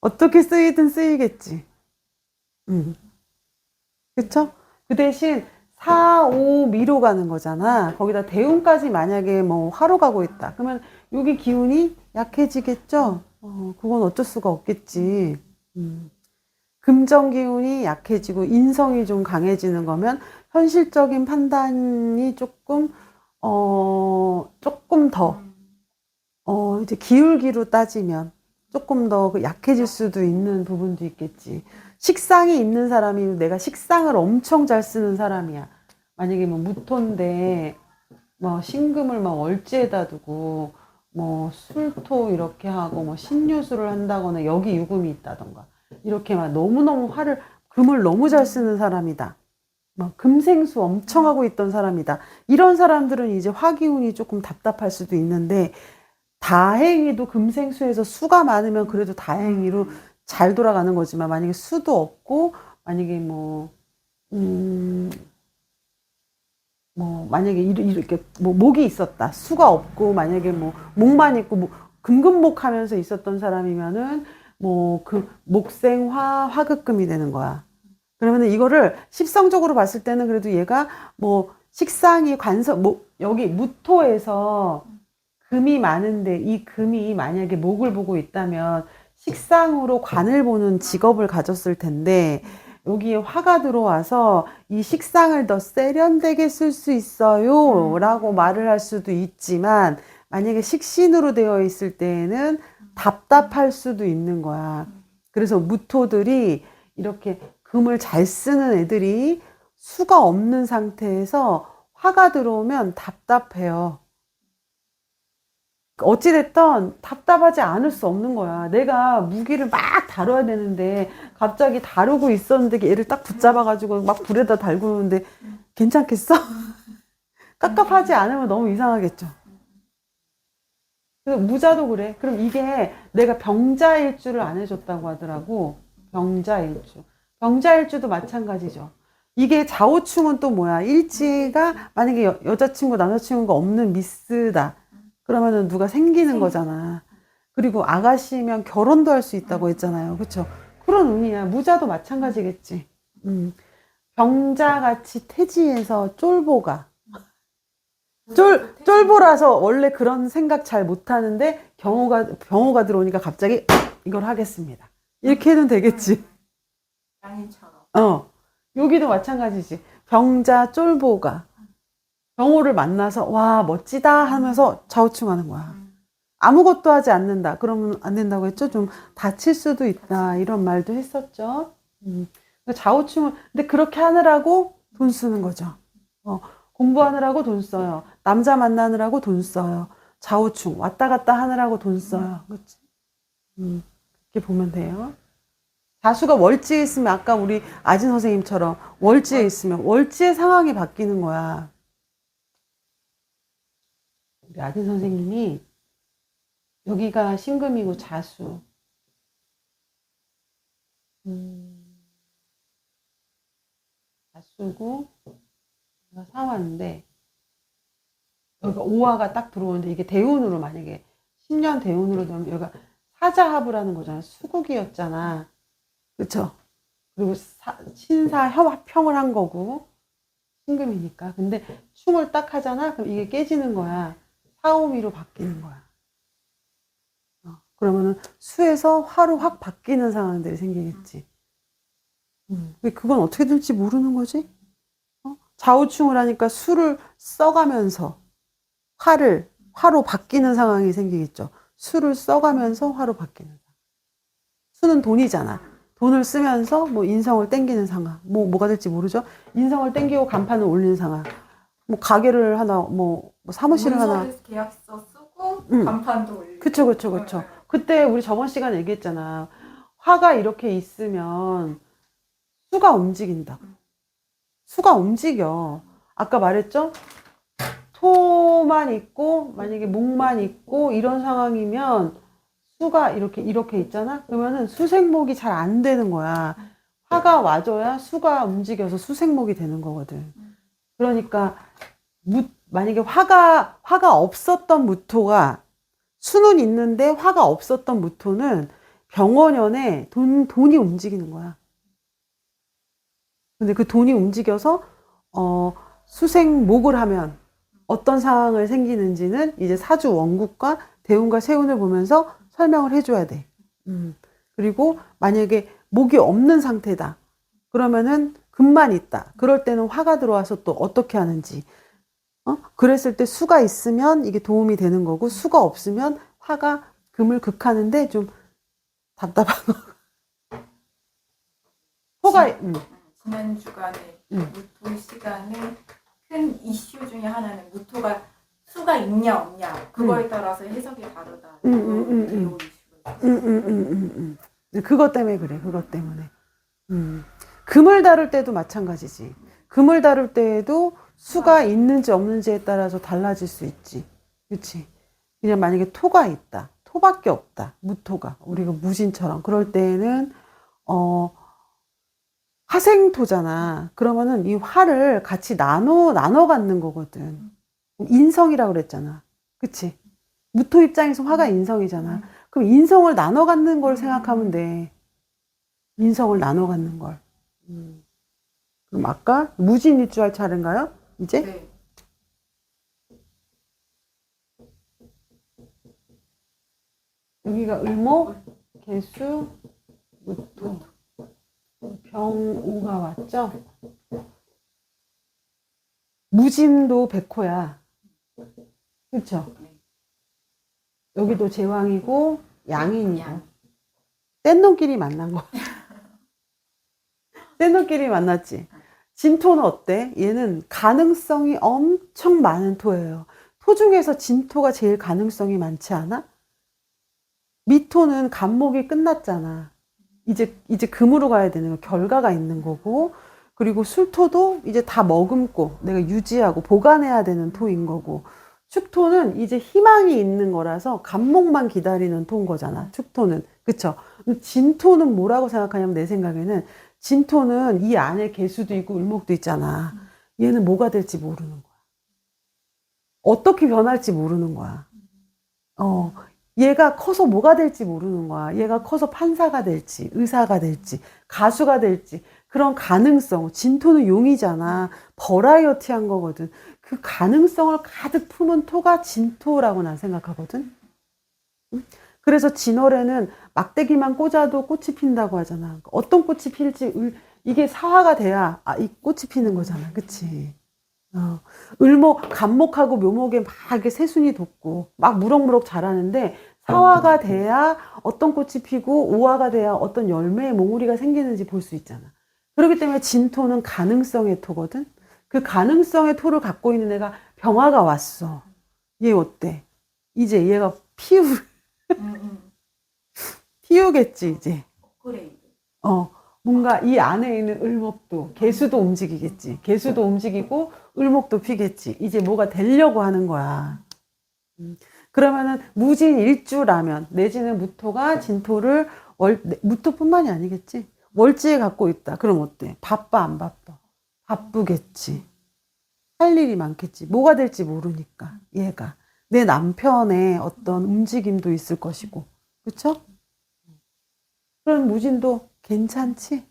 어떻게 쓰이든 쓰이겠지. 그쵸? 그 대신 4, 5 미로 가는 거잖아. 거기다 대운까지 만약에 뭐 화로 가고 있다. 그러면 여기 기운이 약해지겠죠? 그건 어쩔 수가 없겠지. 금전 기운이 약해지고 인성이 좀 강해지는 거면 현실적인 판단이 조금 더, 이제 기울기로 따지면 조금 더 약해질 수도 있는 부분도 있겠지. 식상이 있는 사람이 내가 식상을 엄청 잘 쓰는 사람이야. 만약에 뭐 무토인데 뭐 신금을 막 월지에다 두고 뭐 술토 이렇게 하고 뭐 신유술을 한다거나 여기 유금이 있다던가 이렇게 막 너무너무 금을 너무 잘 쓰는 사람이다. 막 금생수 엄청 하고 있던 사람이다. 이런 사람들은 이제 화기운이 조금 답답할 수도 있는데 다행히도 금생수에서 수가 많으면 그래도 다행히로 잘 돌아가는 거지만 만약에 수도 없고 만약에 만약에 이렇게 목이 있었다. 수가 없고 만약에 목만 있고 금금목 하면서 있었던 사람이면은 그 목생화 화극금이 되는 거야. 그러면은 이거를 십성적으로 봤을 때는 그래도 얘가 식상이 여기 무토에서 금이 많은데 이 금이 만약에 목을 보고 있다면 식상으로 관을 보는 직업을 가졌을 텐데 여기에 화가 들어와서 이 식상을 더 세련되게 쓸 수 있어요 라고 말을 할 수도 있지만 만약에 식신으로 되어 있을 때에는 답답할 수도 있는 거야. 그래서 무토들이 이렇게 금을 잘 쓰는 애들이 수가 없는 상태에서 화가 들어오면 답답해요. 어찌됐든 답답하지 않을 수 없는 거야. 내가 무기를 막 다뤄야 되는데 갑자기 다루고 있었는데 얘를 딱 붙잡아가지고 막 불에다 달구는데 괜찮겠어? 깝깝하지 않으면 너무 이상하겠죠. 그래서 무자도 그래. 그럼 이게 내가 병자일주를 안 해줬다고 하더라고. 병자일주. 병자일주도 마찬가지죠. 이게 좌우충은 또 뭐야? 일지가 만약에 여자친구, 남자친구가 없는 미스다. 그러면은 누가 생기는 거잖아. 그리고 아가씨면 결혼도 할 수 있다고 했잖아요. 그쵸? 그런 운이야. 무자도 마찬가지겠지. 병자같이 태지에서 쫄보가. 쫄보라서 원래 그런 생각 잘 못하는데 병호가 들어오니까 갑자기 이걸 하겠습니다. 이렇게 해도 되겠지. 양인처럼. 여기도 마찬가지지. 병자 쫄보가. 병호를 만나서 와 멋지다 하면서 좌우충하는 거야. 아무것도 하지 않는다. 그러면 안 된다고 했죠. 좀 다칠 수도 있다. 이런 말도 했었죠. 좌우충을 근데 그렇게 하느라고 돈 쓰는 거죠. 공부하느라고 돈 써요. 남자 만나느라고 돈 써요. 좌우충 왔다 갔다 하느라고 돈 써요. 그렇지? 이렇게 보면 돼요. 자수가 월지에 있으면 아까 우리 아진 선생님처럼 월지에 있으면 월지의 상황이 바뀌는 거야. 우리 아진 선생님이 여기가 신금이고 자수. 자수고 사화인데 여기가 오화가 딱 들어오는데 이게 대운으로 만약에 10년 대운으로 되면 여기가 사자합을 거잖아. 수국이었잖아. 그쵸? 그리고 신사 협평을 한 거고 신금이니까. 근데 충을 딱 하잖아. 그럼 이게 깨지는 거야. 사오미로 바뀌는 거야. 그러면은 수에서 화로 확 바뀌는 상황들이 생기겠지. 그건 어떻게 될지 모르는 거지? 좌우충을 하니까 수를 써가면서 화로 바뀌는 상황이 생기겠죠. 수를 써가면서 화로 바뀌는 상황. 수는 돈이잖아. 돈을 쓰면서 인성을 땡기는 상황. 뭐가 될지 모르죠. 인성을 땡기고 간판을 올리는 상황. 가게를 하나, 사무실을 하나. 계약서 쓰고 또 응. 간판도 올리고. 그쵸, 그쵸, 그쵸. 그때 우리 저번 시간에 얘기했잖아. 화가 이렇게 있으면 수가 움직인다. 수가 움직여. 아까 말했죠? 토만 있고, 만약에 목만 있고, 이런 상황이면 수가 이렇게 있잖아? 그러면은 수생목이 잘 안 되는 거야. 화가 와줘야 수가 움직여서 수생목이 되는 거거든. 그러니까, 만약에 화가 없었던 무토가, 수는 있는데 화가 없었던 무토는 병원연에 돈이 움직이는 거야. 근데 그 돈이 움직여서, 수생목을 하면 어떤 상황을 생기는지는 이제 사주 원국과 대운과 세운을 보면서 설명을 해줘야 돼. 그리고 만약에 목이 없는 상태다. 그러면은 금만 있다. 그럴 때는 화가 들어와서 또 어떻게 하는지. 그랬을 때 수가 있으면 이게 도움이 되는 거고, 수가 없으면 화가 금을 극하는데 좀 답답한 거. 토가, 지난 주간에 무토 시간에 큰 이슈 중에 하나는 무토가 수가 있냐 없냐 그거에 따라서 해석이 다르다. 이런 이슈가 있어요. 그것 때문에 그래, 그것 때문에. 금을 다룰 때도 마찬가지지. 금을 다룰 때에도 수가 있는지 없는지에 따라서 달라질 수 있지. 그치? 그냥 만약에 토가 있다. 토밖에 없다. 무토가. 우리가 무진처럼. 그럴 때에는, 화생토잖아. 그러면은 이 화를 같이 나눠 갖는 거거든. 인성이라고 그랬잖아. 그치? 무토 입장에서 화가 인성이잖아. 그럼 인성을 나눠 갖는 걸 생각하면 돼. 인성을 나눠 갖는 걸. 그럼 아까 무진일주할 차례인가요? 이제? 네. 여기가 을목, 개수, 무토, 병오가 왔죠? 무진도 백호야. 그쵸? 여기도 제왕이고 양인이고 뗀 놈끼리 만난 거야. 뗀 놈끼리 만났지. 진토는 어때? 얘는 가능성이 엄청 많은 토예요. 토 중에서 진토가 제일 가능성이 많지 않아? 미토는 간목이 끝났잖아. 이제 금으로 가야 되는 거, 결과가 있는 거고, 그리고 술토도 이제 다 머금고 내가 유지하고 보관해야 되는 토인 거고, 축토는 이제 희망이 있는 거라서 간목만 기다리는 토인 거잖아. 축토는. 그쵸? 진토는 뭐라고 생각하냐면 내 생각에는 진토는 이 안에 개수도 있고 을목도 있잖아. 얘는 뭐가 될지 모르는 거야. 어떻게 변할지 모르는 거야. 얘가 커서 뭐가 될지 모르는 거야. 얘가 커서 판사가 될지, 의사가 될지, 가수가 될지, 그런 가능성. 진토는 용이잖아. 버라이어티한 거거든. 그 가능성을 가득 품은 토가 진토라고 난 생각하거든. 그래서 진월에는 막대기만 꽂아도 꽃이 핀다고 하잖아. 어떤 꽃이 필지, 이게 사화가 돼야, 이 꽃이 피는 거잖아. 그치? 을목, 간목하고 묘목에 막 이렇게 새순이 돋고, 막 무럭무럭 자라는데, 사화가 돼야 어떤 꽃이 피고, 오화가 돼야 어떤 열매의 몽우리가 생기는지 볼 수 있잖아. 그렇기 때문에 진토는 가능성의 토거든? 그 가능성의 토를 갖고 있는 애가 병화가 왔어. 얘 어때? 이제 얘가 피우겠지, 이제. 업그레이드. 뭔가 이 안에 있는 을목도, 개수도 움직이겠지. 개수도 움직이고, 을목도 피겠지. 이제 뭐가 되려고 하는 거야. 그러면은 무진일주라면, 내지는 무토가 진토를 무토뿐만이 아니겠지. 월지에 갖고 있다. 그럼 어때? 바빠, 안 바빠? 바쁘겠지. 할 일이 많겠지. 뭐가 될지 모르니까, 얘가. 내 남편의 어떤 움직임도 있을 것이고. 그쵸? 그런 무진도 괜찮지?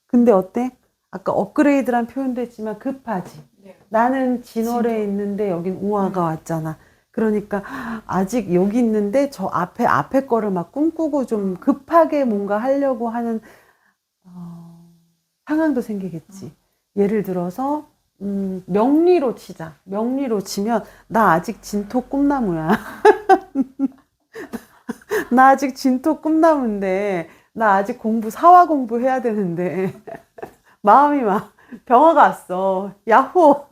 근데 어때? 아까 업그레이드란 표현도 했지만 급하지. 네. 나는 진월에 있는데 여긴 우화가 왔잖아. 그러니까 아직 여기 있는데 저 앞에 거를 막 꿈꾸고 좀 급하게 뭔가 하려고 하는 상황도 생기겠지. 예를 들어서 명리로 치자. 명리로 치면 나 아직 진토 꿈나무야. 나 아직 진토 꿈나무인데 나 아직 사화 공부해야 되는데 마음이 막 병화가 왔어. 야호.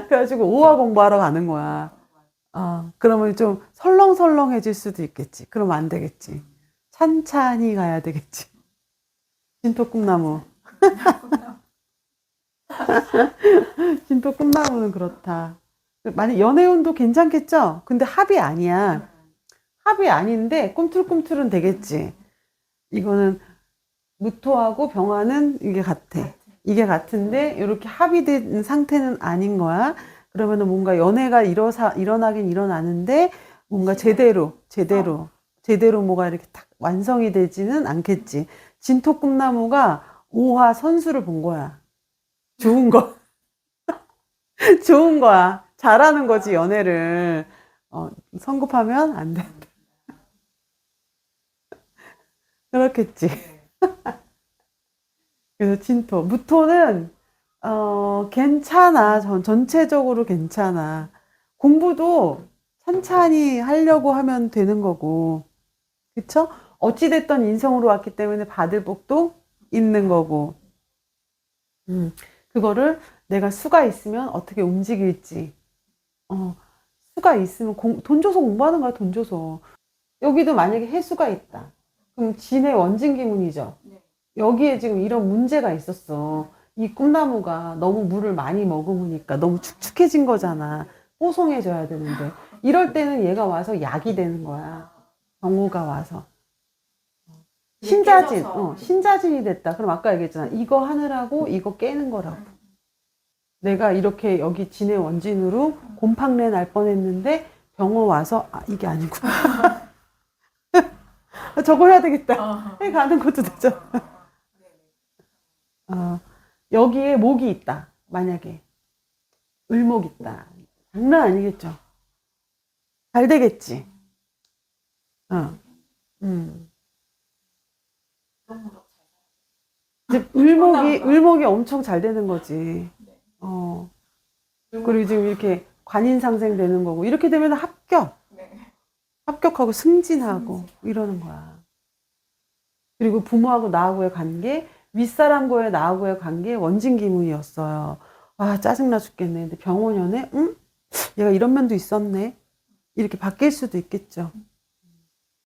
그래가지고 오화 공부하러 가는 거야. 그러면 좀 설렁설렁해질 수도 있겠지. 그러면 안 되겠지. 찬찬히 가야 되겠지. 진토 꿈나무. 진토 꿈나무는 그렇다. 만약 연애운도 괜찮겠죠? 근데 합이 아니야. 합이 아닌데 꿈틀꿈틀은 되겠지. 이거는 무토하고 병화는 이게 같아. 이게 같은데 이렇게 합의된 상태는 아닌 거야. 그러면은 뭔가 연애가 일어나긴 일어나는데 뭔가 제대로 뭐가 이렇게 딱 완성이 되지는 않겠지. 진토 꿈나무가 오화 선수를 본 거야. 좋은 거. 좋은 거야. 잘하는 거지, 연애를. 성급하면 안 돼. 그렇겠지. 그래서 진토. 무토는, 괜찮아. 전체적으로 괜찮아. 공부도 찬찬히 하려고 하면 되는 거고. 그쵸? 어찌됐던 인성으로 왔기 때문에 받을 복도 있는 거고. 그거를 내가 수가 있으면 어떻게 움직일지. 수가 있으면 돈 줘서 공부하는 거야, 돈 줘서. 여기도 만약에 해수가 있다. 그럼 진의 원진기문이죠. 네. 여기에 지금 이런 문제가 있었어. 이 꿈나무가 너무 물을 많이 머금으니까 너무 축축해진 거잖아. 뽀송해져야 되는데. 이럴 때는 얘가 와서 약이 되는 거야. 경우가 와서. 신자진, 깨져서. 신자진이 됐다. 그럼 아까 얘기했잖아. 이거 하느라고 이거 깨는 거라고. 내가 이렇게 여기 진의 원진으로 곰팡내 날 뻔했는데 병원 와서 이게 아니구나. 저거 해야 되겠다. 해 가는 것도 되죠. 여기에 목이 있다. 만약에 을목 있다. 장난 아니겠죠. 잘 되겠지. 이제 을목이 엄청 잘 되는 거지. 그리고 지금 이렇게 관인상생 되는 거고, 이렇게 되면 합격하고 승진하고 이러는 거야. 그리고 부모하고 나하고의 관계, 윗사람과의 나하고의 관계 원진기문이었어요. 짜증나 죽겠네. 근데 병원연애, 얘가 이런 면도 있었네. 이렇게 바뀔 수도 있겠죠.